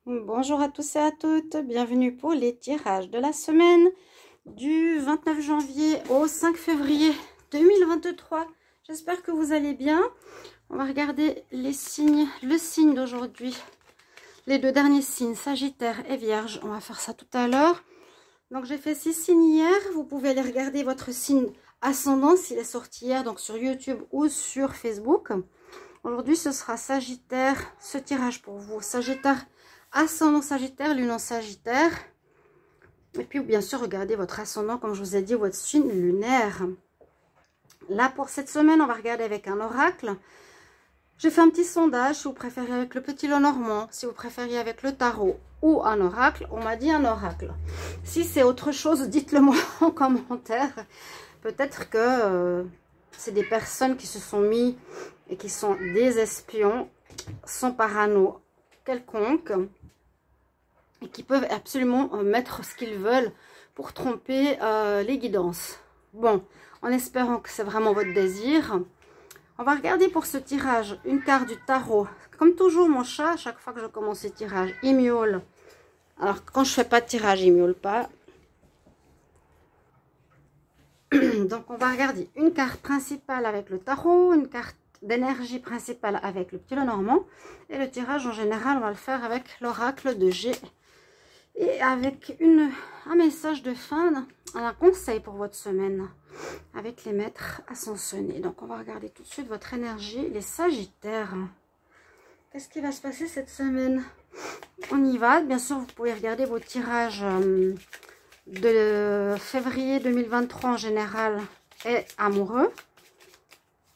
Bonjour à tous et à toutes, bienvenue pour les tirages de la semaine du 29 janvier au 5 février 2023. J'espère que vous allez bien. On va regarder les signes, le signe d'aujourd'hui. Les deux derniers signes, Sagittaire et Vierge. On va faire ça tout à l'heure. Donc j'ai fait 6 signes hier. Vous pouvez aller regarder votre signe ascendant s'il est sorti hier, donc sur YouTube ou sur Facebook. Aujourd'hui ce sera Sagittaire, ce tirage pour vous. Sagittaire, ascendant Sagittaire, lune en Sagittaire. Et puis bien sûr regardez votre ascendant, comme je vous ai dit, votre signe lunaire. Là pour cette semaine on va regarder avec un oracle. J'ai fait un petit sondage, si vous préférez avec le petit Lenormand, si vous préfériez avec le tarot ou un oracle. On m'a dit un oracle. Si c'est autre chose, dites-le moi en commentaire. Peut-être que c'est des personnes qui se sont mis et qui sont des espions, sans parano quelconque, et qui peuvent absolument mettre ce qu'ils veulent pour tromper les guidances. Bon, en espérant que c'est vraiment votre désir. On va regarder pour ce tirage une carte du tarot. Comme toujours, mon chat, à chaque fois que je commence ce tirage, il miaule. Alors, quand je fais pas de tirage, il miaule pas. Donc, on va regarder une carte principale avec le tarot, une carte d'énergie principale avec le petit Lenormand. Et le tirage, en général, on va le faire avec l'oracle de G. Et avec un message de fin, un conseil pour votre semaine avec les maîtres ascensionnés. Donc, on va regarder tout de suite votre énergie, les Sagittaires. Qu'est-ce qui va se passer cette semaine? On y va. Bien sûr, vous pouvez regarder vos tirages de février 2023 en général et amoureux.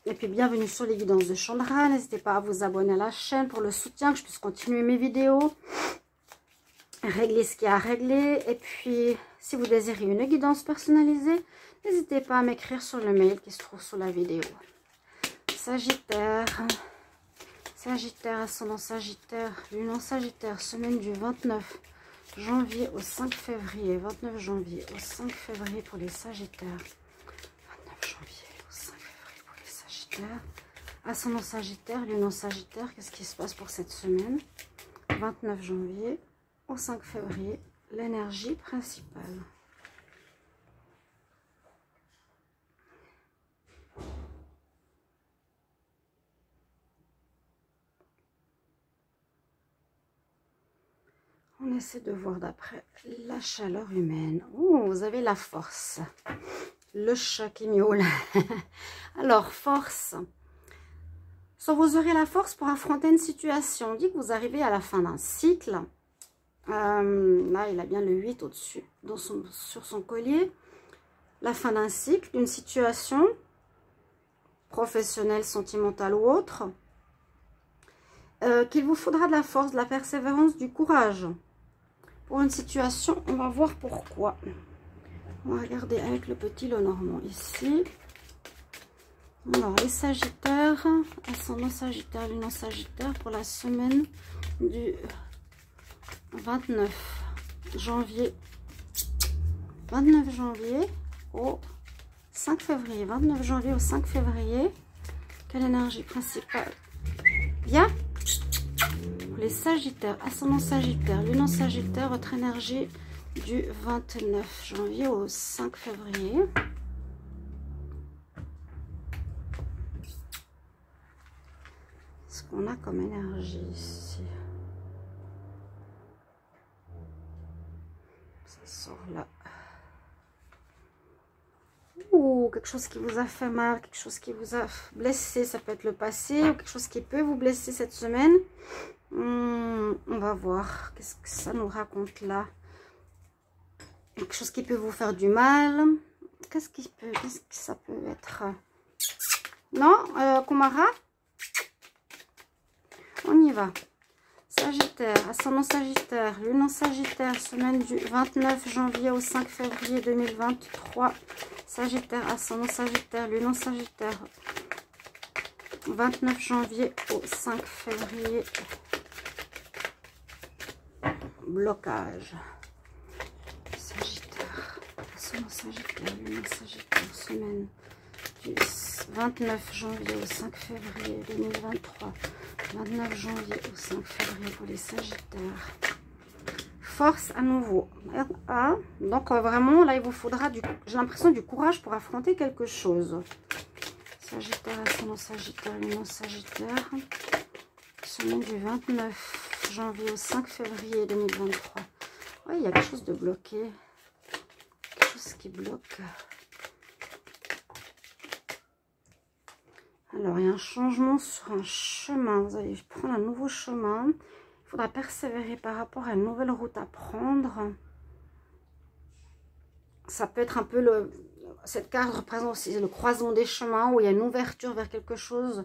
Et puis, bienvenue sur les guidances de Chandra. N'hésitez pas à vous abonner à la chaîne pour le soutien, que je puisse continuer mes vidéos. Régler ce qu'il y a à régler. Et puis, si vous désirez une guidance personnalisée, n'hésitez pas à m'écrire sur le mail qui se trouve sous la vidéo. Sagittaire, Sagittaire, ascendant Sagittaire, lune en Sagittaire, semaine du 29 janvier au 5 février. 29 janvier au 5 février pour les Sagittaires. 29 janvier au 5 février pour les Sagittaires. Ascendant Sagittaire, lune en Sagittaire, qu'est-ce qui se passe pour cette semaine? 29 janvier au 5 février, l'énergie principale. On essaie de voir d'après la chaleur humaine. Oh, vous avez la force. Le chat qui miaule. Alors, force. Soit vous aurez la force pour affronter une situation. On dit que vous arrivez à la fin d'un cycle. Là, il a bien le 8 au-dessus, sur son collier. La fin d'un cycle, d'une situation professionnelle, sentimentale ou autre. Qu'il vous faudra de la force, de la persévérance, du courage. Pour une situation, on va voir pourquoi. On va regarder avec le petit Lenormand ici. Alors, les Sagittaires, ascendant Sagittaire, lune en Sagittaire pour la semaine du 29 janvier. 29 janvier au 5 février. 29 janvier au 5 février. Quelle énergie principale? Bien. Les Sagittaires, ascendant Sagittaire, lune en Sagittaire, votre énergie du 29 janvier au 5 février. Ce qu'on a comme énergie ici. Ça sort là. Ouh, quelque chose qui vous a fait mal, quelque chose qui vous a blessé, ça peut être le passé, ou quelque chose qui peut vous blesser cette semaine. On va voir qu'est-ce que ça nous raconte là. Quelque chose qui peut vous faire du mal. Qu'est-ce que ça peut être? Non, Kumara? On y va. Sagittaire, ascendant Sagittaire, lune en Sagittaire, semaine du 29 janvier au 5 février 2023. Sagittaire, ascendant Sagittaire, lune en Sagittaire, 29 janvier au 5 février. Blocage. Sagittaire, ascendant Sagittaire, lune en Sagittaire, semaine du 29 janvier au 5 février 2023. 29 janvier au 5 février pour les Sagittaires. force à nouveau. Ah, donc vraiment, là, il vous faudra, j'ai l'impression, du courage pour affronter quelque chose. Sagittaire, ascendant Sagittaire, lumière Sagittaire. Semaine du 29 janvier au 5 février 2023. Oui, il y a quelque chose de bloqué. Quelque chose qui bloque. Alors, il y a un changement sur un chemin. Vous allez prendre un nouveau chemin. Il faudra persévérer par rapport à une nouvelle route à prendre. Ça peut être un peu cette carte représente aussi le croisement des chemins où il y a une ouverture vers quelque chose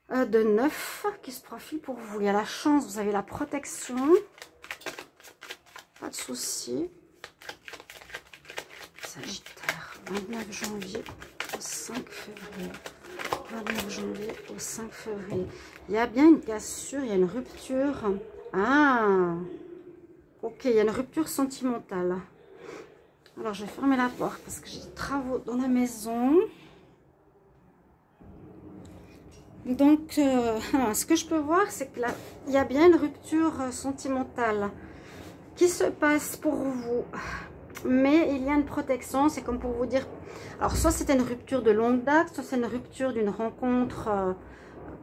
de neuf qui se profile pour vous. Il y a la chance, vous avez la protection. Pas de souci. Sagittaire, 29 janvier au 5 février. 29 janvier au 5 février. Il y a bien une cassure, il y a une rupture. Ah, ok, il y a une rupture sentimentale. Alors, je vais fermer la porte parce que j'ai des travaux dans la maison. Donc, ce que je peux voir, c'est que là, il y a bien une rupture sentimentale qui se passe pour vous. Mais il y a une protection, c'est comme pour vous dire... Alors, soit c'était une rupture de longue date, soit c'est une rupture d'une rencontre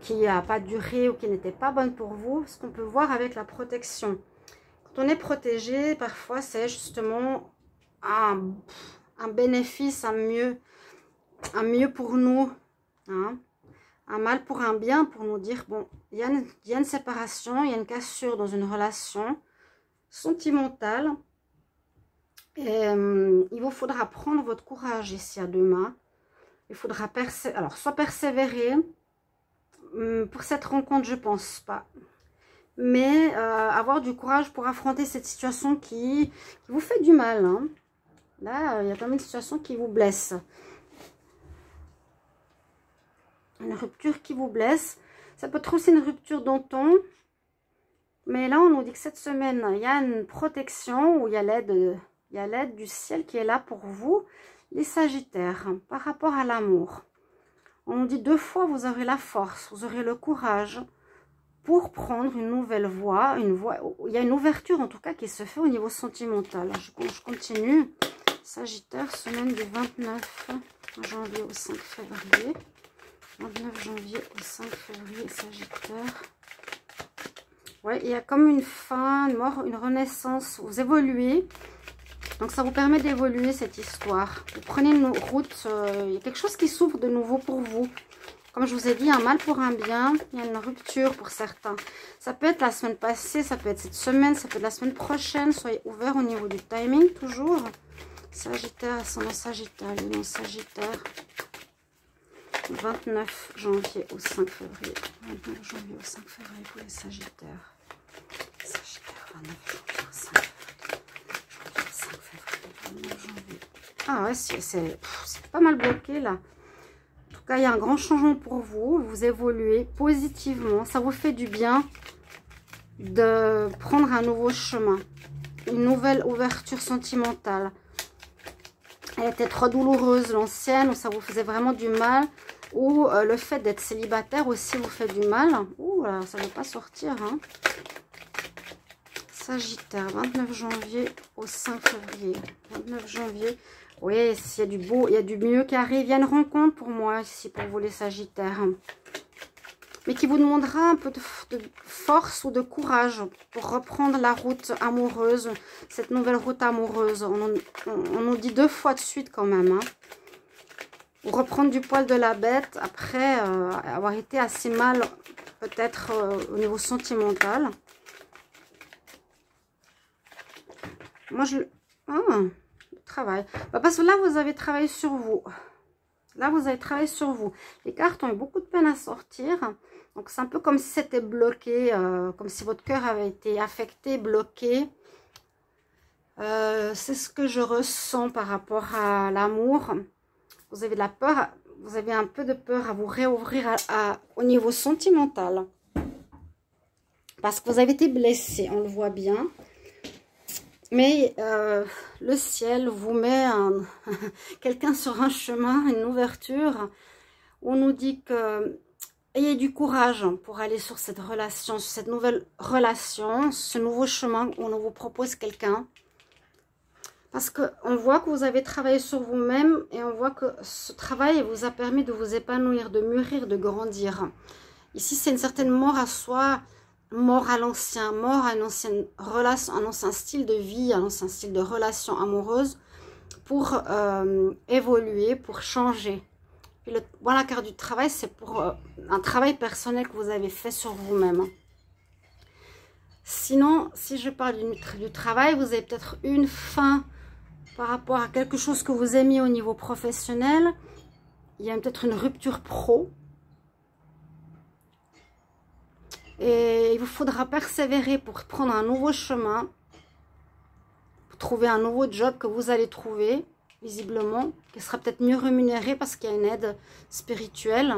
qui n'a pas duré ou qui n'était pas bonne pour vous. Ce qu'on peut voir avec la protection. Quand on est protégé, parfois, c'est justement un bénéfice, un mieux pour nous. Hein. Un mal pour un bien, pour nous dire, bon, il y a une séparation, il y a une cassure dans une relation sentimentale. Et il vous faudra prendre votre courage ici à deux mains. Il faudra soit persévérer. Pour cette rencontre, je pense pas. Mais avoir du courage pour affronter cette situation qui vous fait du mal. Hein. Là, il y a quand même une situation qui vous blesse. Une rupture qui vous blesse. Ça peut être aussi une rupture dans ton. Mais là, on nous dit que cette semaine, il y a une protection où il y a l'aide du ciel qui est là pour vous, les Sagittaires, par rapport à l'amour. On nous dit 2 fois, vous aurez la force, vous aurez le courage pour prendre une nouvelle voie. Il y a une ouverture en tout cas qui se fait au niveau sentimental. Je continue. Sagittaire, semaine du 29 janvier au 5 février. 29 janvier au 5 février, Sagittaire. Ouais, il y a comme une fin, une mort, une renaissance. Vous évoluez. Donc, ça vous permet d'évoluer cette histoire. Vous prenez une route. Il y a quelque chose qui s'ouvre de nouveau pour vous. Comme je vous ai dit, un mal pour un bien. Il y a une rupture pour certains. Ça peut être la semaine passée, ça peut être cette semaine, ça peut être la semaine prochaine. Soyez ouverts au niveau du timing, toujours. Sagittaire, ascendant Sagittaire, lumière Sagittaire. 29 janvier au 5 février. 29 janvier au 5 février pour les Sagittaires. Sagittaire, 29 janvier au 5 février. 29 janvier. Ah ouais, c'est pas mal bloqué là. En tout cas, il y a un grand changement pour vous. Vous évoluez positivement. Ça vous fait du bien de prendre un nouveau chemin. Une nouvelle ouverture sentimentale. Elle était trop douloureuse, l'ancienne, où ça vous faisait vraiment du mal. Ou le fait d'être célibataire aussi vous fait du mal. Ouh là, ça ne veut pas sortir. Hein. Sagittaire, 29 janvier au 5 février. 29 janvier. Oui, il y a du beau, il y a du mieux qui arrive. Il y a une rencontre pour moi ici, pour vous les Sagittaires. Mais qui vous demandera un peu de force ou de courage pour reprendre la route amoureuse. Cette nouvelle route amoureuse. On nous dit 2 fois de suite quand même. Hein. Ou reprendre du poil de la bête après avoir été assez mal peut-être au niveau sentimental. Moi je... Ah, travail. Bah, parce que là vous avez travaillé sur vous. Là vous avez travaillé sur vous. Les cartes ont eu beaucoup de peine à sortir. Donc c'est un peu comme si c'était bloqué. Comme si votre cœur avait été affecté, bloqué. C'est ce que je ressens par rapport à l'amour. Vous avez de la peur, vous avez un peu de peur à vous réouvrir au niveau sentimental. Parce que vous avez été blessé, on le voit bien. Mais le ciel vous met quelqu'un sur un chemin, une ouverture. On nous dit que ayez du courage pour aller sur cette relation, sur cette nouvelle relation, ce nouveau chemin où on vous propose quelqu'un. Parce qu'on voit que vous avez travaillé sur vous-même et on voit que ce travail vous a permis de vous épanouir, de mûrir, de grandir. Ici, c'est une certaine mort à soi, mort à l'ancien, mort à une ancienne relation, un ancien style de vie, un ancien style de relation amoureuse pour évoluer, pour changer. Et voilà, la carte du travail, c'est pour un travail personnel que vous avez fait sur vous-même. Sinon, si je parle du travail, vous avez peut-être une fin par rapport à quelque chose que vous aimiez au niveau professionnel. Il y a peut-être une rupture pro. Et il vous faudra persévérer pour prendre un nouveau chemin. Pour trouver un nouveau job que vous allez trouver, visiblement. Qui sera peut-être mieux rémunéré parce qu'il y a une aide spirituelle.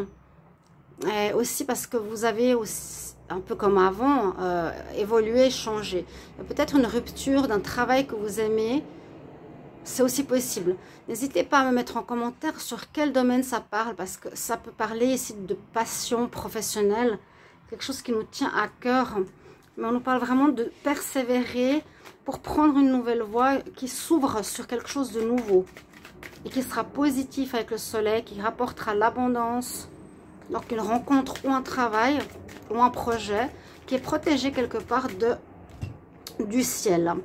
Et aussi parce que vous avez aussi, un peu comme avant, évolué, changé. Il y a peut-être une rupture d'un travail que vous aimez. C'est aussi possible. N'hésitez pas à me mettre en commentaire sur quel domaine ça parle, parce que ça peut parler ici de passion professionnelle, quelque chose qui nous tient à cœur. Mais on nous parle vraiment de persévérer pour prendre une nouvelle voie qui s'ouvre sur quelque chose de nouveau et qui sera positif avec le soleil, qui rapportera l'abondance. Donc une rencontre ou un travail ou un projet qui est protégé quelque part du ciel.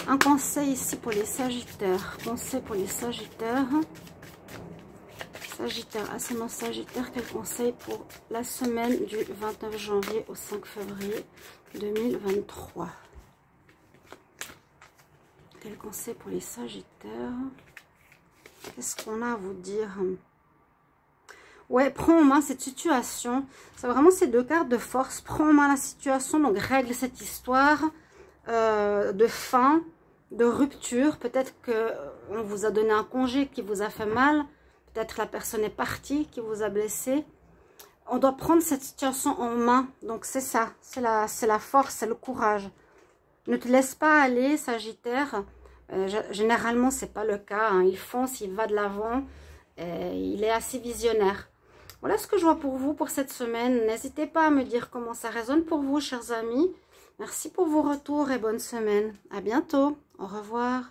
Un conseil ici pour les Sagittaires. Conseil pour les Sagittaires. Sagittaire, ascendant Sagittaire, quel conseil pour la semaine du 29 janvier au 5 février 2023? Quel conseil pour les Sagittaires? Qu'est-ce qu'on a à vous dire? Ouais, prends en main cette situation. C'est vraiment ces deux cartes de force. Prends en main la situation, donc règle cette histoire de fin, de rupture. Peut-être qu'on vous a donné un congé qui vous a fait mal. Peut-être la personne est partie, qui vous a blessé. On doit prendre cette situation en main. Donc c'est ça, c'est la force, c'est le courage. Ne te laisse pas aller, Sagittaire. Généralement, c'est pas le cas. Hein. Il fonce, il va de l'avant. Il est assez visionnaire. Voilà ce que je vois pour vous pour cette semaine. N'hésitez pas à me dire comment ça résonne pour vous, chers amis. Merci pour vos retours et bonne semaine. À bientôt. Au revoir.